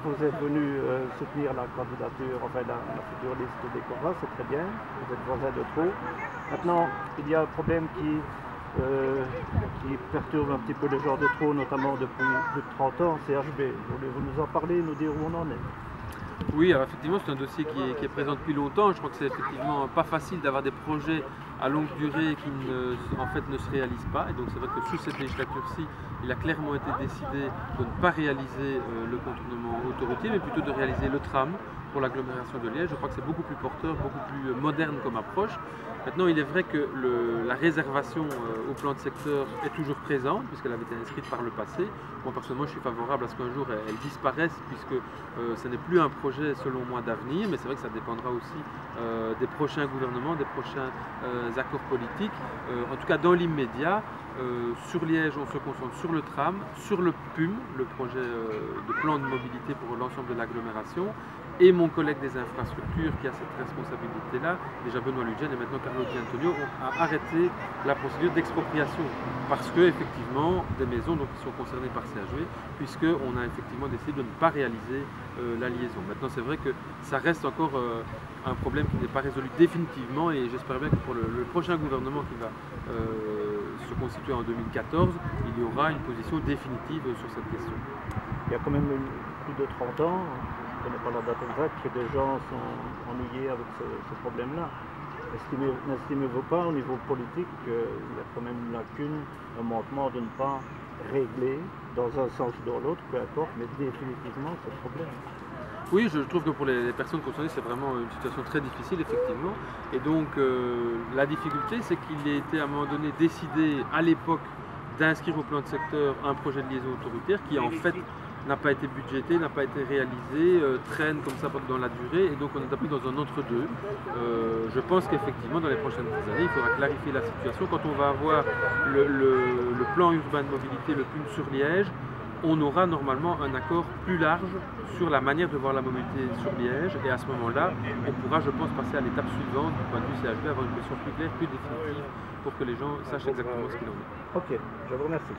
vous êtes venu soutenir la candidature, enfin la future liste des Corras, c'est très bien, vous êtes voisin de trop. Maintenant, il y a un problème qui perturbe un petit peu les gens de trop, notamment depuis plus de 30 ans, CHB. Voulez-vous nous en parler, nous dire où on en est? Oui, alors effectivement, c'est un dossier qui est présent depuis longtemps. Je crois que c'est effectivement pas facile d'avoir des projets à longue durée qui en fait ne se réalisent pas. Et donc c'est vrai que sous cette législature-ci, il a clairement été décidé de ne pas réaliser le contournement autoroutier, mais plutôt de réaliser le tram pour l'agglomération de Liège. Je crois que c'est beaucoup plus porteur, beaucoup plus moderne comme approche. Maintenant, il est vrai que la réservation au plan de secteur est toujours présente, puisqu'elle avait été inscrite par le passé. Moi, personnellement, je suis favorable à ce qu'un jour elle disparaisse, puisque ce n'est plus un projet, selon moi, d'avenir, mais c'est vrai que ça dépendra aussi des prochains gouvernements, des prochains accords politiques. En tout cas, dans l'immédiat, sur Liège, on se concentre sur le tram, sur le PUM, le projet de plan de mobilité pour l'ensemble de l'agglomération, et mon collègue des infrastructures qui a cette responsabilité-là, déjà Benoît Ludgen et maintenant Carlo Di Antonio, a arrêté la procédure d'expropriation parce que effectivement des maisons qui sont concernées par CHV, puisqu'on a effectivement décidé de ne pas réaliser la liaison. Maintenant, c'est vrai que ça reste encore un problème qui n'est pas résolu définitivement, et j'espère bien que pour le prochain gouvernement qui va se constituer en 2014, il y aura une position définitive sur cette question. Il y a quand même plus de 30 ans, je ne connais pas la date exacte, que des gens sont ennuyés avec ce problème-là. N'estimez-vous pas au niveau politique qu'il y a quand même une lacune, un manquement de ne pas régler dans un sens ou dans l'autre, peu importe, mais définitivement ce problème? Oui, je trouve que pour les personnes concernées, c'est vraiment une situation très difficile, effectivement. Et donc, la difficulté, c'est qu'il a été à un moment donné décidé, à l'époque, d'inscrire au plan de secteur un projet de liaison autoroutière qui, en fait, n'a pas été budgété, n'a pas été réalisé, traîne comme ça dans la durée, et donc on est un peu dans un entre-deux. Je pense qu'effectivement, dans les prochaines années, il faudra clarifier la situation. Quand on va avoir le plan urbain de mobilité, le PUM sur Liège, on aura normalement un accord plus large sur la manière de voir la mobilité sur Liège, et à ce moment-là, on pourra, je pense, passer à l'étape suivante du point de vue CHV, avoir une question plus claire, plus définitive, pour que les gens sachent exactement ce qu'il en est. Ok, je vous remercie.